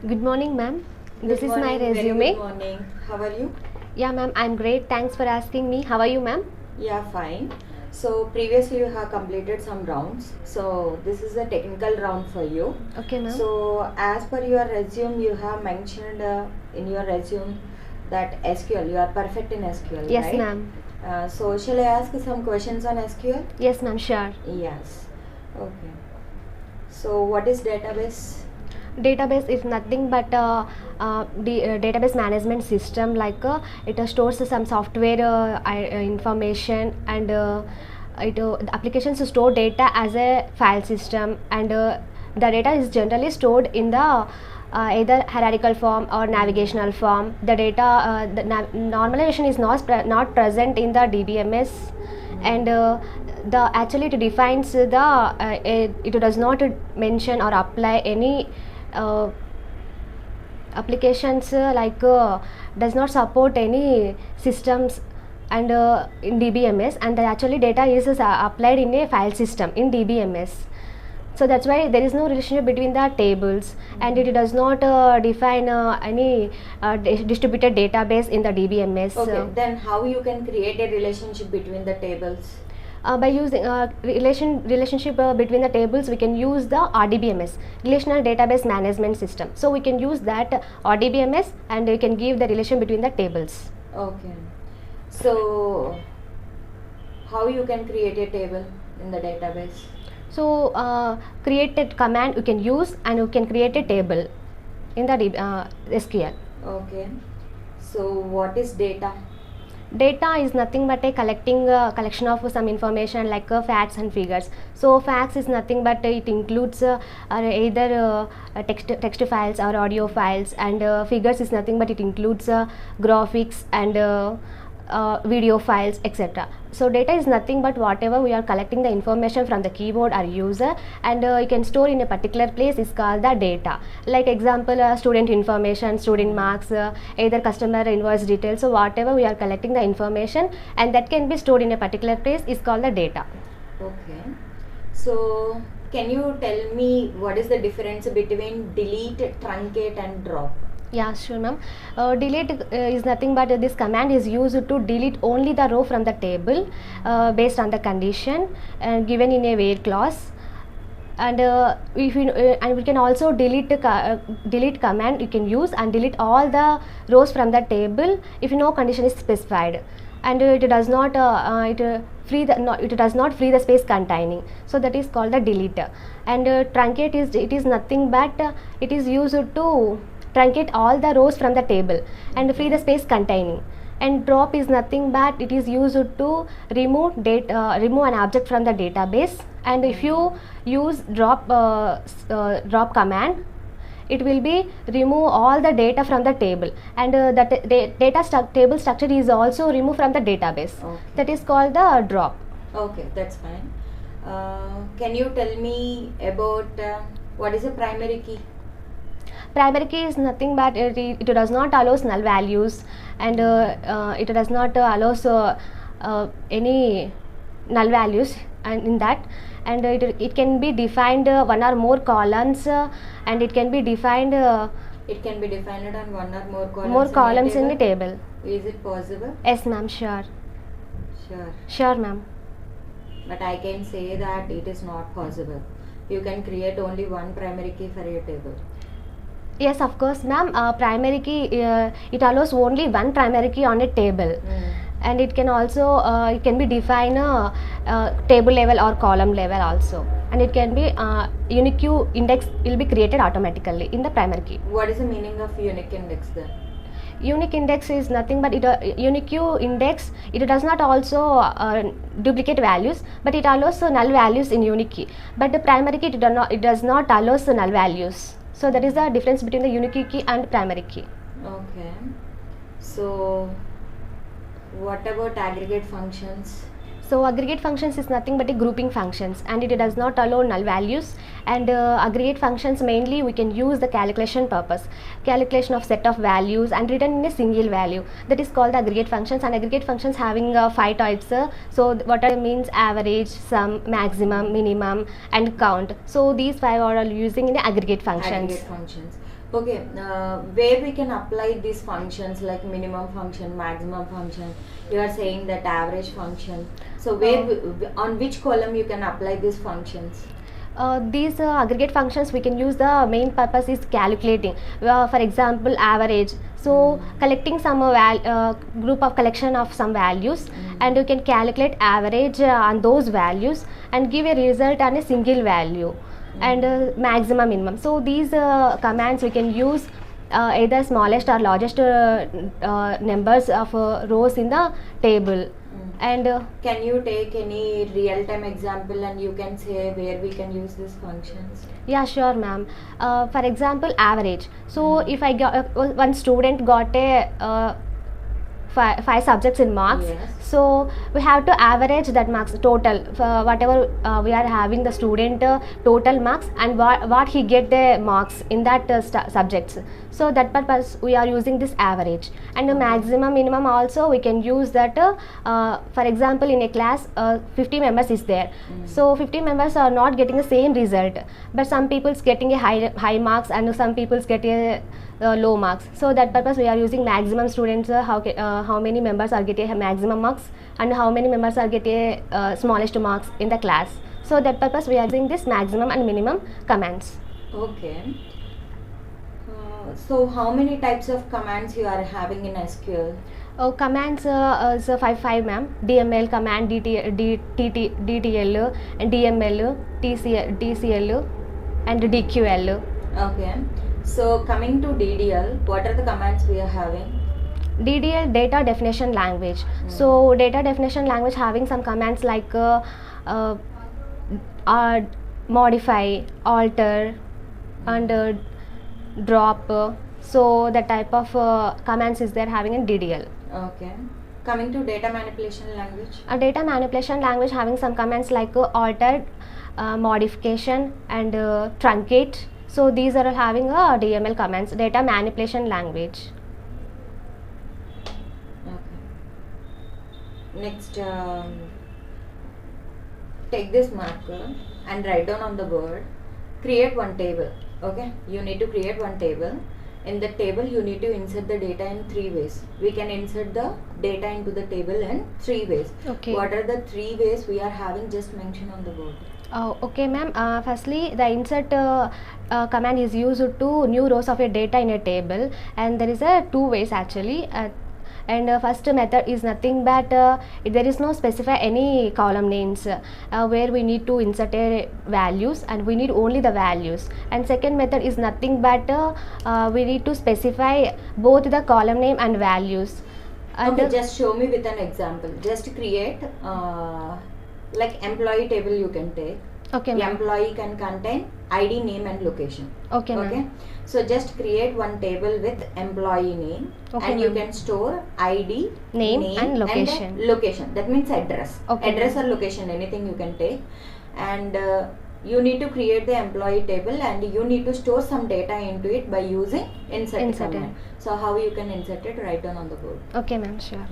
Good morning, ma'am. This Good is my morning, very resume. good morning. How are you? Yeah, ma'am, I'm great. Thanks for asking me. How are you, ma'am? Yeah, fine. So previously you have completed some rounds. So this is a technical round for you. Okay, ma'am. So as per your resume, you have mentioned in your resume that SQL, you are perfect in SQL, Yes, right? ma'am. So shall I ask some questions on SQL? Yes, ma'am, sure. Yes. Okay. So what is database? Database is nothing but database management system. It stores some software information, and the applications store data as a file system, and the data is generally stored in the either hierarchical form or navigational form. The data normalization is not present in the DBMS, and the actually it defines it does not mention or apply any applications does not support any systems and in DBMS, and the actually data is applied in a file system in DBMS. So that's why there is no relationship between the tables, and it does not define any distributed database in the DBMS. Okay. Then how you can create a relationship between the tables? By using relationship between the tables, we can use the RDBMS, Relational Database Management System. So we can use that RDBMS, and we can give the relation between the tables. Okay. So how you can create a table in the database? So created command you can use, and you can create a table in the SQL. Okay. So what is data? Data is nothing but a collection of some information like facts and figures. So facts is nothing but it includes either text files or audio files, and figures is nothing but it includes graphics and video files, etc. So data is nothing but whatever we are collecting the information from the keyboard or user, and you can store in a particular place is called the data. Like example, student information, student marks, either customer invoice details. So whatever we are collecting the information and that can be stored in a particular place is called the data. Okay. So can you tell me what is the difference between delete, truncate and drop? Yeah, sure, ma'am. Delete is nothing but this command is used to delete only the row from the table based on the condition given in a where clause. And and we can also delete delete command you can use and delete all the rows from the table if no condition is specified, and it does not it does not free the space containing. So that is called the delete. And truncate is nothing but it is used to truncate all the rows from the table and free the space containing. And drop is nothing but it is used to remove an object from the database, and if you use drop command, it will be remove all the data from the table, and table structure is also removed from the database. Okay. That is called the drop. Okay, that's fine. Can you tell me about what is a primary key? Primary key is nothing but it does not allows null values, and it does not allows any null values and in that, and it can be defined one or more columns, and it can be defined It can be defined on one or more columns in the table. Is it possible? Yes, ma'am, sure. Sure, ma'am. But I can say that it is not possible. You can create only one primary key for your table. Yes, of course, ma'am. Primary key it allows only one primary key on a table, and it can also it can be defined table level or column level also, and it can be unique index will be created automatically in the primary key. What is the meaning of unique index then? Unique index is nothing but unique index. It does not also duplicate values, but it allows null values in unique key. But the primary key it does not allow null values. So that is the difference between the unique key and primary key. Okay. So what about aggregate functions? So aggregate functions is nothing but a grouping functions, and it does not allow null values. And aggregate functions mainly we can use the calculation purpose, calculation of set of values and written in a single value. That is called the aggregate functions. And aggregate functions having 5 types. So what are means average, sum, maximum, minimum, and count. So these 5 are all using in the aggregate functions. Aggregate functions. Okay, where we can apply these functions like minimum function, maximum function. You are saying that average function. So where on which column you can apply these functions? These aggregate functions we can use, the main purpose is calculating, for example average. So collecting some group of collection of some values, and you can calculate average on those values and give a result on a single value, and maximum minimum. So these commands we can use either smallest or largest numbers of rows in the table. And can you take any real-time example and you can say where we can use these functions? Yeah, sure, ma'am. For example, average. So if I got one student got a five subjects in marks, Yes. so we have to average that marks total for whatever we are having the student total marks, and what he get the marks in that subjects. So that purpose we are using this average. And the maximum minimum also we can use that, for example in a class 50 members is there, so 50 members are not getting the same result, but some people's getting a high marks and some people's get a low marks. So that purpose we are using maximum students, how many members are getting a maximum marks and how many members are getting smallest marks in the class. So that purpose we are using this maximum and minimum commands. Okay. So how many types of commands you are having in SQL? Oh, commands is 5 ma'am. DML command, DTL, and DML, TCL, and DQL. Okay. So coming to DDL, what are the commands we are having? DDL, data definition language. So data definition language having some commands like modify, alter, and drop. So the type of commands is there having in DDL. Okay. Coming to data manipulation language. A data manipulation language having some commands like alter, modification, and truncate. So these are all having a DML commands, data manipulation language. Okay. Next, take this marker and write down on the board. Create one table. Okay. You need to create one table. In the table, you need to insert the data in 3 ways. We can insert the data into the table in 3 ways. Okay. What are the 3 ways we are having? Just mention on the board. Oh, okay, ma'am. Firstly, the insert command is used to new rows of a data in a table, and there is a 2 ways actually. And first method is nothing but there is no specify any column names where we need to insert a values, and we need only the values. And second method is nothing but we need to specify both the column name and values. And Okay, just show me with an example. Just create like employee table you can take. okay, ma'am. Employee can contain ID, name and location. Okay, ma'am. Okay. So just create one table with employee name, Okay, and you ma'am. can store ID, Name and location. then location. That means address. Okay, Address or location, anything you can take. And you need to create the employee table, and you need to store some data into it by using insert command. So how you can insert it? Write down on the board. Okay, ma'am. Sure.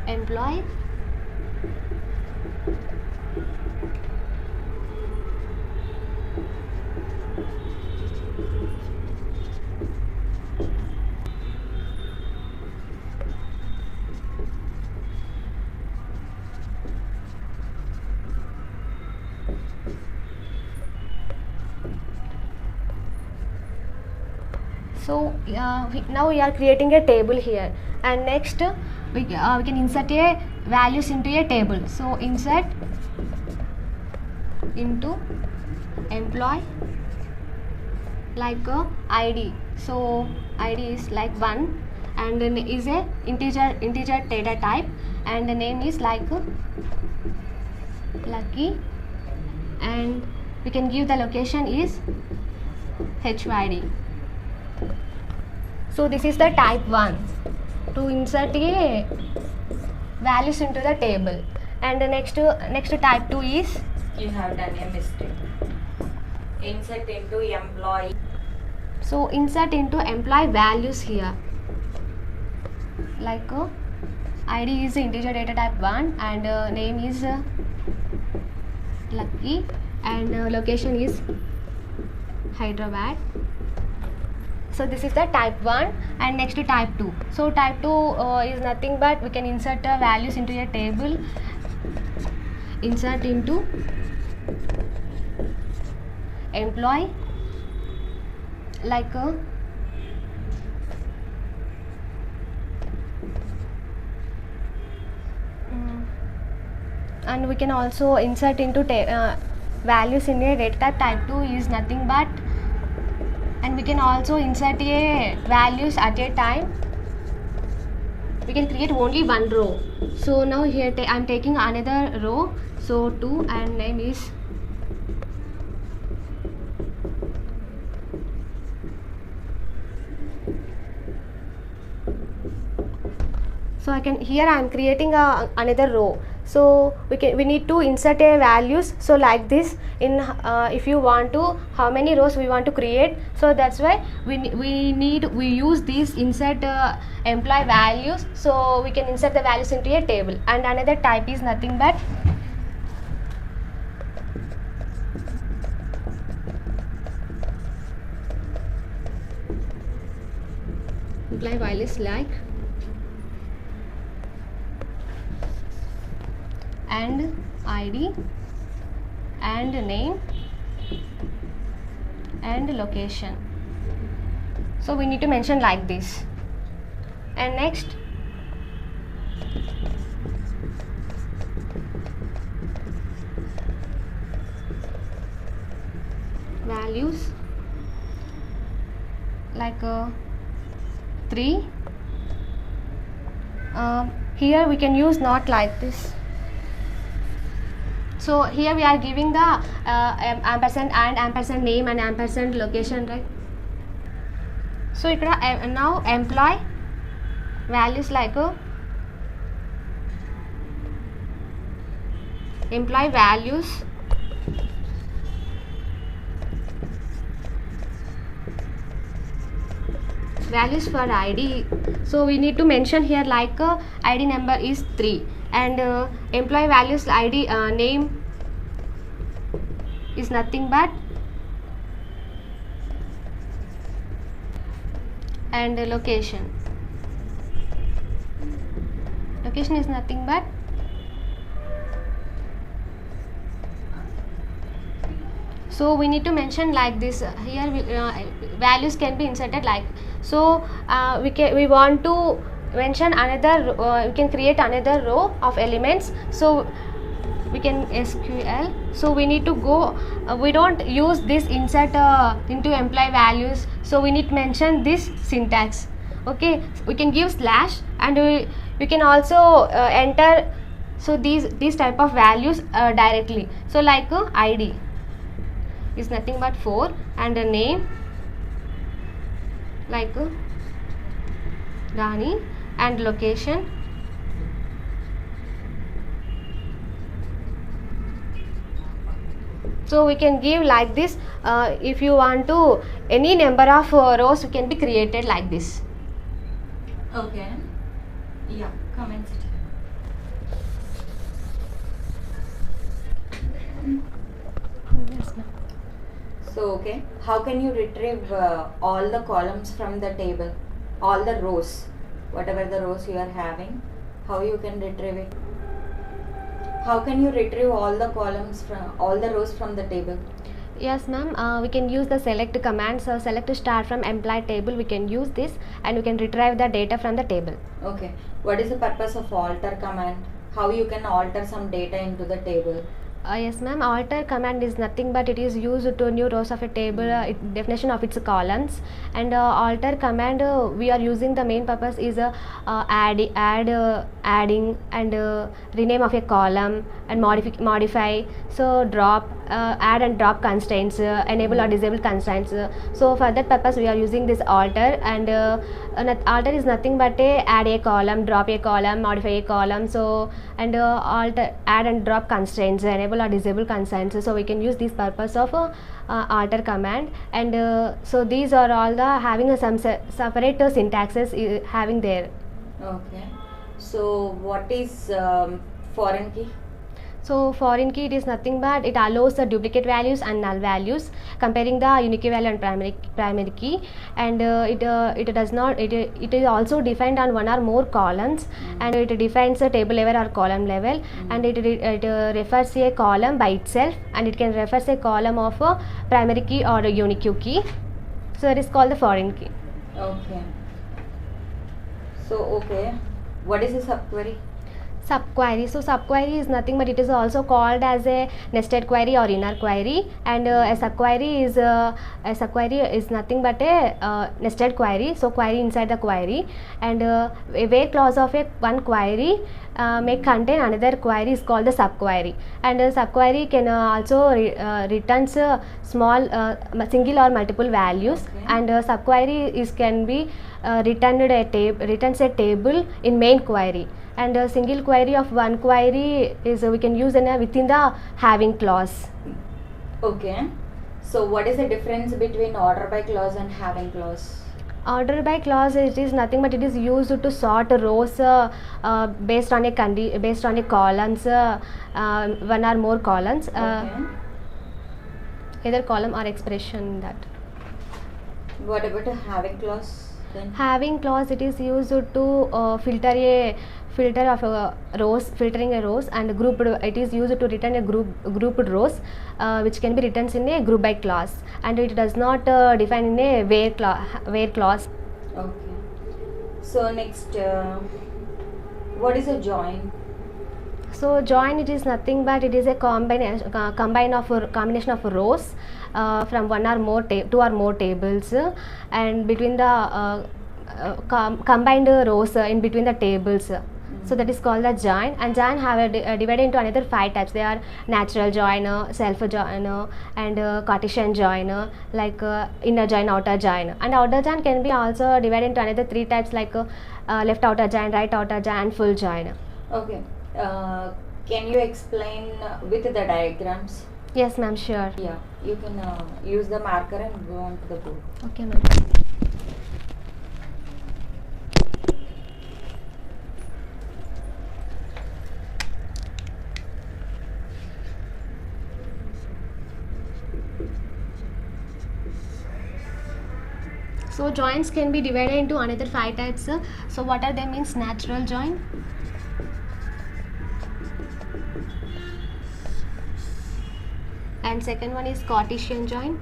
Employee, so now we are creating a table here, and next we can insert a values into a table. So insert into employee like ID. So ID is like 1, and then is a integer data type, and the name is like Lucky, and we can give the location is HYD. So this is the type 1 to insert a values into the table. And the next type 2 is, You have done a mistake. Insert into employee. So insert into employee values here, like ID is integer data type 1 and name is Lucky and location is Hyderabad. So this is the type 1 and next to type 2. So type 2 is nothing but we can insert values into a table. Insert into employee, like and we can also insert into values in a data type 2 is nothing but, and we can also insert a values at a time. We can create only one row. So now here I am taking another row, so 2 and name is so I am creating another row. So we need to insert a values. So like this, in if you want to how many rows we want to create, so that's why we use these insert employee values. So we can insert the values into a table. And another type is nothing but employee values like and ID and name and location. So we need to mention like this. And next values like 3. Here we can use not like this. So here we are giving the ampersand and ampersand name and ampersand location, right? So ikkada now employee values like employee values for ID. So we need to mention here like ID number is 3 and employee values ID name is nothing but and location is nothing but so we need to mention like this. Here values can be inserted like so. We want to mention another we can create another row of elements, so we can SQL. So we need to go we don't use this insert into employee values, so we need to mention this syntax. Okay, we can give slash and we can also enter so these type of values directly. So like ID is nothing but 4 and a name like Rani and location so we can give like this. If you want to any number of rows can be created like this. Okay, yeah, comments it. So okay, how can you retrieve all the columns from the table, all the rows, whatever the rows you are having, how you can retrieve it? How can you retrieve all the columns from all the rows from the table? Yes ma'am, we can use the select command. So select to start from employee table, we can use this and we can retrieve the data from the table. Okay, what is the purpose of alter command? How you can alter some data into the table? Yes ma'am, alter command is nothing but it is used to new rows of a table, definition of its columns. And alter command we are using the main purpose is adding and rename of a column and modify, so drop, add and drop constraints, enable or disable constraints. So for that purpose we are using this alter, and alter is nothing but a add a column, drop a column, modify a column. So and alter, add and drop constraints, enable or disable constraints. So we can use this purpose of alter command. And so these are all the having some separate syntaxes having there. Okay. So what is foreign key? So foreign key, it is nothing but it allows the duplicate values and null values, comparing the unique value and primary key, and it does not, it is also defined on one or more columns, and it defines a table level or column level, and it refers a column by itself, and it can refers a column of a primary key or a unique key. So that is called the foreign key. Okay. So okay, what is a subquery? Subquery. So subquery is nothing but it is also called as a nested query or inner query, and a subquery is nothing but a nested query. So query inside the query, and a where clause of one query may contain another query is called the subquery, and a subquery can also returns small single or multiple values. Okay. And subquery can be returns a table in main query, and a single query of one query is we can use within the having clause. Okay. So what is the difference between order by clause and having clause? Order by clause, it is nothing but it is used to sort rows based on a columns, one or more columns, Okay. either column or expression. That What about a having clause then? having clause, it is used to filtering a rows, and grouped, it is used to return a grouped rows which can be written in a group by clause, and it does not define in a where clause. Okay. So next, what is a join? So join, it is nothing but it is a combination of rows from one or more two or more tables, and between the combined rows in between the tables. So that is called the join, and join have divided into another 5 types. They are natural joiner, self joiner, and Cartesian joiner, like inner join, outer join. And outer join can be also divided into another 3 types, like left outer join, right outer join, and full join. Okay. Can you explain with the diagrams? Yes, ma'am, sure. Yeah, you can use the marker and go on to the board. Okay, ma'am. So joins can be divided into another 5 types. So what are they? Means natural join, and second one is Cartesian join,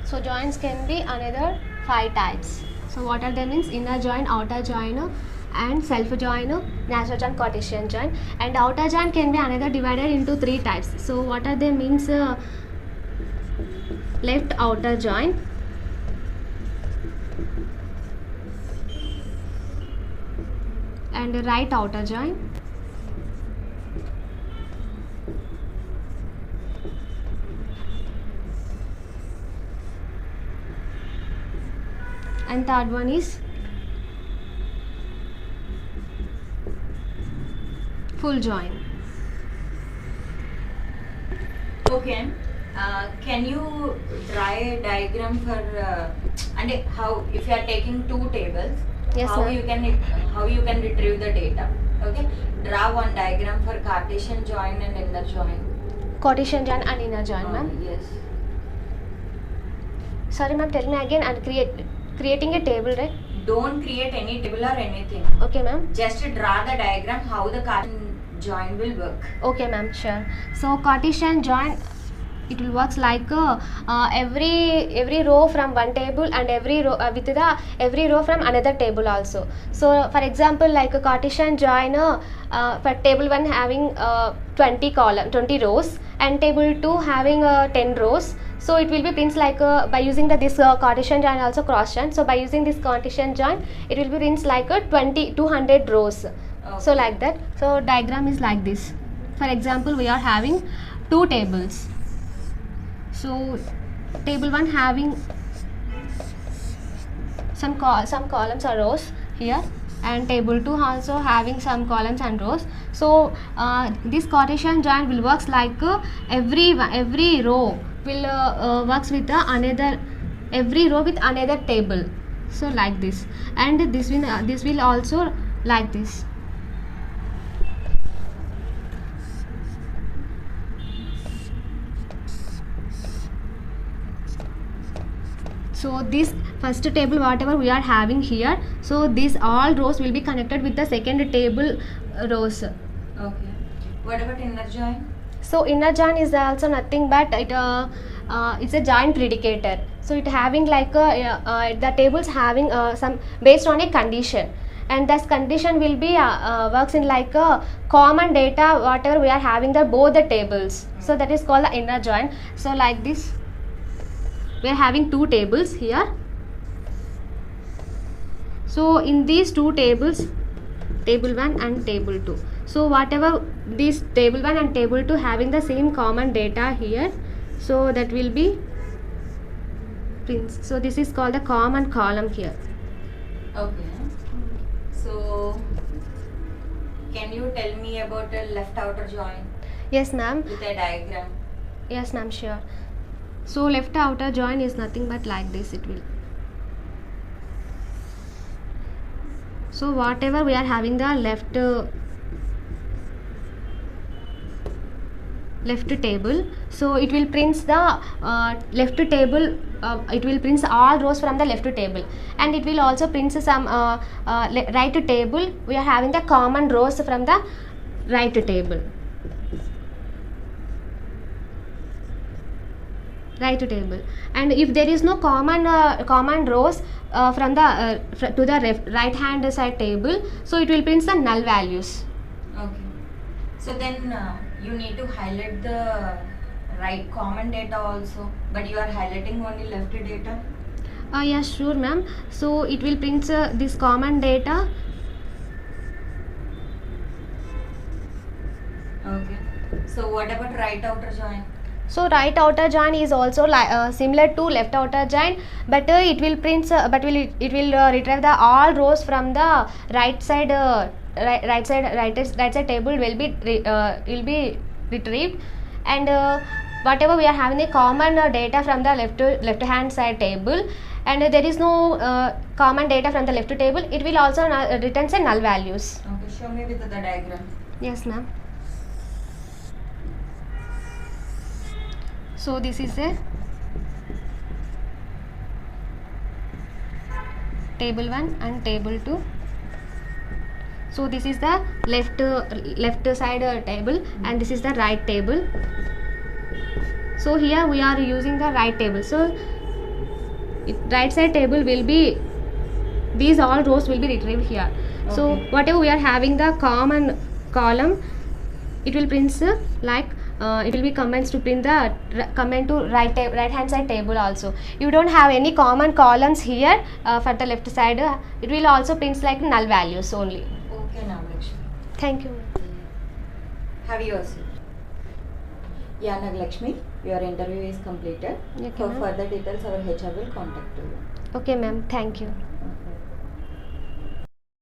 so joins can be another 5 types. So what are they? Means inner join, outer join, and self join, natural join, Cartesian join. And outer join can be another divided into 3 types. So what are they? Means left outer join, and right outer join, and third one is full join. Okay. Can you draw a diagram for and how, if you are taking 2 tables, Yes, how ma'am. you can retrieve the data? Okay. Draw one diagram for Cartesian join and inner join. Cartesian join and inner join, ma'am. Yes. Sorry, ma'am. Tell me again. And creating a table, right? Don't create any table or anything. Okay, ma'am. Just draw the diagram how the Cartesian join will work? Okay, ma'am, sure. So Cartesian join, it will works like every row from one table and every row with the every row from another table also. So for example, like a Cartesian join for table 1 having 20 rows and table 2 having 10 rows. So it will be prints like by using this Cartesian join also cross join. So by using this Cartesian join, it will be prints like 200 rows. Okay. So like that. So diagram is like this. For example, we are having two tables. So table 1 having some columns or rows here, and table 2 also having some columns and rows. So this Cartesian join will works like every row will works with another, every row with another table. So like this, and this will also like this. So this first table whatever we are having here, so these all rows will be connected with the second table rows. Okay. What about inner join? So inner join is also nothing but it's a join predicator. So it having like the tables having some based on a condition, and this condition will be works in like a common data whatever we are having the both the tables. So that is called the inner join. So like this, we are having two tables here. So in these two tables, table 1 and table 2, so whatever this table 1 and table 2 having the same common data here, so that will be prints. So this is called the common column here. Okay. So can you tell me about a left outer join Yes, ma'am. with a diagram? Yes, ma'am, sure. So left outer join is nothing but like this it will. So whatever we are having the left table, so it will print the left table, it will print all rows from the left table, and it will also print some right table. We are having the common rows from the right table. And if there is no common rows from the to the right hand side table, so it will print the null values. Okay. So then you need to highlight the right common data also, but you are highlighting only left data. Yes, sure, ma'am. So it will print this common data. Okay. So what about right outer join? So right outer join is also similar to left outer join, but it will print it will retrieve the all rows from the right side right side table will be retrieved, and whatever we are having a common data from the left hand side table, and there is no common data from the left table, it will also return the null values. Okay, show me with the diagram. Yes, ma'am. So this is a table 1 and table 2. So this is the left side table, and this is the right table. So here we are using the right table. So right side table will be, these all rows will be retrieved here. Okay. So whatever we are having the common column, it will print like it will be comments to print the comment to right hand side table also. You don't have any common columns here for the left side. It will also print like null values only. Okay, now Lakshmi. Thank you. Have your seat. Yeah, Naglakshmi, your interview is completed. Okay, For ma'am. further details, our HR will contact you. Okay, ma'am. Thank you.